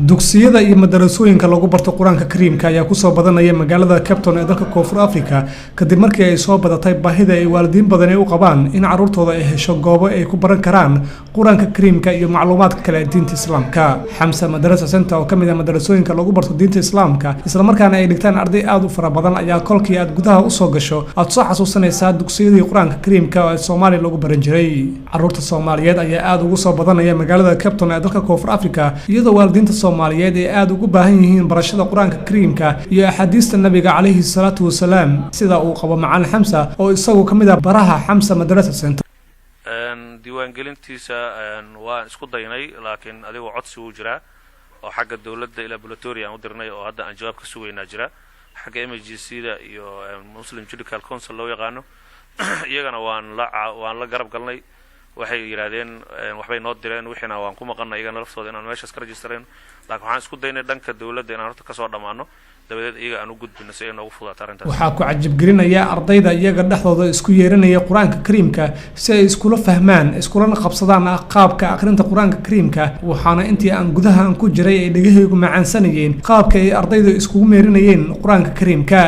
dugsiyada iyo madarasooyinka lagu barto quraanka kariimka ayaa ku soo badanaya magaalada Cape Town ee dalka Koonfur Afrika kadib markii ay soo badatay baahida ay waalidiin badan u qabaan in carruurtooda ay hesho goobo ay ku baran karaan quraanka kariimka iyo macluumaadka kale ee diinta Islaamka. Hamsa Madrasa Center oo kamid ah madarasooyinka lagu barto diinta Islaamka isla markaana ay dhigtaan arday aad u fara badan ayaa kolkii aad gudaha u soo gasho aad soo xasuusanaysaa dugsiyadii quraanka kariimka ee Soomaaliya lagu baran jiray. Carruurta Soomaaliyeed ayaa aad ugu soo badanaya magaalada Cape Town ee dalka Koonfur Afrika iyadoo waalidiinta Soomaaliyeed ay aad ugu baahan yihiin barashada quraanka kariimka iyo axaadiista nabiga calayhi salaatu wasalaam sida uu qabo macallin Hamsa oo isagu kamid ah baraha Hamsa Madrasa Center. diiwaangelintiisa waan isku daynay laakiin adigu codsi uu jira oo xagga dawladda ila laboratory aan u dirnay oo hadda aan jawaab ka sugaynaa jira xagga MGC-da iyo Muslim Judicial Council loo yaqaano iyagana waan la garab galnay waxay yiraahdeen waxbay noo direen wixina waan ku maqannay iyagana laftooda inaan meeshaas ka registreen laakiin waxaan isku daynay dhanka dawladda inaan horta ka soo dhamaano dabadeed iyaga aan u gudbino si ay noogu fududaato arrintaas. Waxaa ku cajab gelinaya ardayda iyaga dhexdooda isku yeeranaya quraanka kariimka si ay iskula fahmaan iskulana qabsadaan qaabka akhrinta quraanka kariimka waxaana intii aan gudaha aan ku jiray ay dhagahaygu macaansanayeen qaabka ay ardaydu iskugu meerinayeen quraanka kariimka.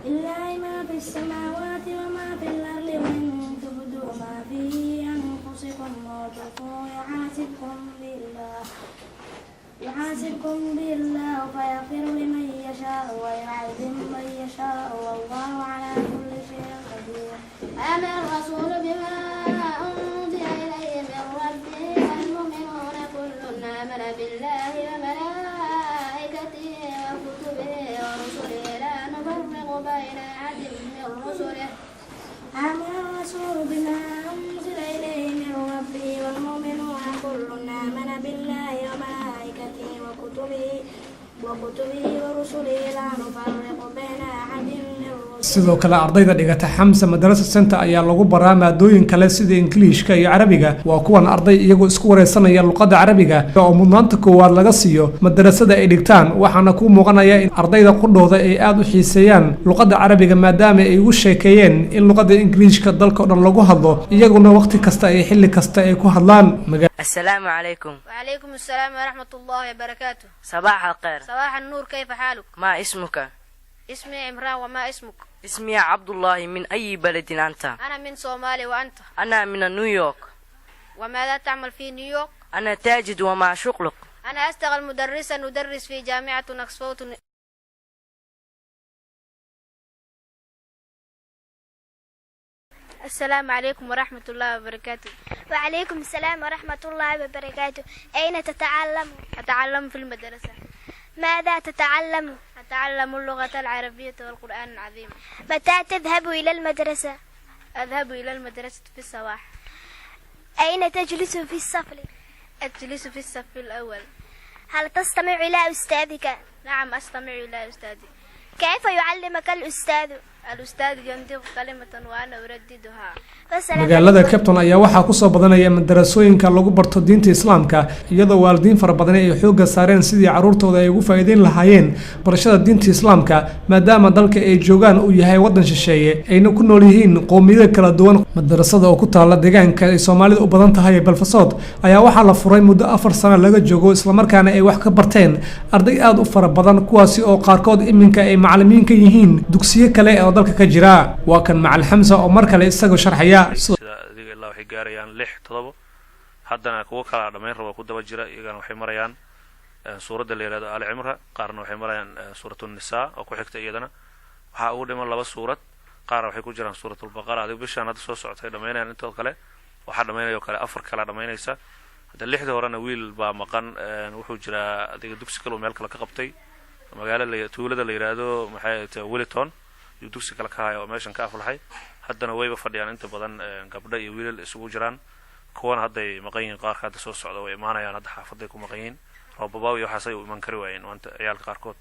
لله ما في السماوات وما في الأرض وإن تبدوا ما في أنفسكم وتخفوه يحاسبكم بالله فيغفر لمن يشاء ويعذب من يشاء والله على كل شيء قدير. آمن الرسول بما أنزل إليه من ربه والمؤمنون كل آمن بالله وملائكته وكتبه ورسله لا نفرق بين أحد من رسله. آمن الرسول بما أنزل إليه من ربه والمؤمنون كل آمن بالله وملائكته وكتبه ورسله لا نفرق بين أحد من رسله. sidoo kale ardayda dhigata Hamsa Madrasa Center ayaa lagu baraa maadooyin kale sida Ingiriiska iyo Carabiga waa kuwan arday iyagu isku wareysanaya luqadda Carabiga oo mudnaanta koowaad laga siiyo madrasada ay dhigtaan waxaana ku muuqanaya in ardayda qudhooda ay aad u xiiseeyaan luqadda Carabiga maadaama ay ugu sheekeeyeen in luqadda Ingiriiska dalka oo dhan lagu hadlo iyaguna waqti kasta ay xilli kasta ay ku hadlaan. السلام عليكم. وعليكم السلام ورحمة الله وبركاته. صباح الخير. صباح النور، كيف حالك؟ ما اسمك؟ اسمي عمران، وما اسمك؟ اسمي عبد الله. من أي بلد أنت؟ أنا من صومالي، وأنت؟ أنا من نيويورك. وماذا تعمل في نيويورك؟ أنا تاجد. وما شغلك؟ أنا أشتغل مدرسا ندرس في جامعة أكسفورد. السلام عليكم ورحمة الله وبركاته. وعليكم السلام ورحمة الله وبركاته. أين تتعلم؟ أتعلم في المدرسة. ماذا تتعلم؟ أتعلم اللغة العربية والقرآن العظيم. متى تذهب إلى المدرسة؟ أذهب إلى المدرسة في الصباح. أين تجلس في الصف؟ أجلس في الصف الأول. هل تستمع إلى أستاذك؟ نعم، أستمع إلى أستاذي. كيف يعلمك الأستاذ؟ الأستاذ ينطق كلمة وأنا أرددها. magaalada Cape Town ayaa waxaa ku soo badanaya madarasooyinka lagu barto diinta Islaamka iyadoo waalidiin fara badan ay xoogga saareen sidii carruurtooda ay ugu faa'iideyn lahaayeen barashada diinta Islaamka maadaama dalka ay joogaan uu yahay wadan shisheeye ayna ku nool yihiin qoomiyado kala duwan. madarasada oo ku taala deegaanka ay Soomaalida u badan tahay Belfasood ayaa waxaa la furay muddo 4 sano laga joogo isla markaana ay wax ka barteen arday aad u fara badan kuwaasi oo qaarkood iminka ay macallimiin ka yihiin dugsiyo kale oo dalka ka jira. waa kan macallin Hamsa oo mar kale isaga sharxaya adiga ilaa waxay gaarayaan 6-7 haddana kuwa kala dhameyn rabo ku daba jira iyagana waxay marayaan suuradda la yiraahdo Ali Imran qaarna waxay marayaan suuratul Nisaa oo ku xigta iyadana waxa ugu dhiman 2 suurad qaar waxay ku jiraan suuratul Baqara adiga bishaan hadda soo socotay dhameynayaan inta kale waxa dhameynayo kale 4 kala dhameynaysa hadda 6 horena wiil baa maqan wuxuu jiraa adiga dugsi kale meel kale ka qabtay magaalada tuulada la yiraahdo maxay tahay Wellington iyo dugsi kale ka hayo meeshan ka aflahay haddana wayba fadhiyaan inta badan gabdho iyo wiilal isugu jiraan kuwan hadday maqan yihiin qaar ka soo socda way imaanayaan hadda xaafaday ku maqan yihiin roobabaaw iyo waxaasay u iman kari waayeen maanta ciyaalka qaarkood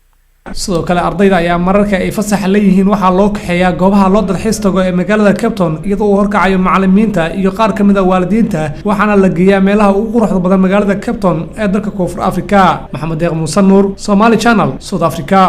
sidoo kale ardayda ayaa mararka ay fasax leeyihiin waxaa loo kaxeeyaa goobaha loo dalxiis tago ee magaalada Cape Town iyadoo uu horkacayo macallimiinta iyo qaar ka mid ah waalidiinta waxaana la geeyaa meelaha ugu quruxda badan magaalada Cape Town ee dalka Koonfur Afrika. Maxamed Deeq Muuse Nuur, Somali Channel, South Africa.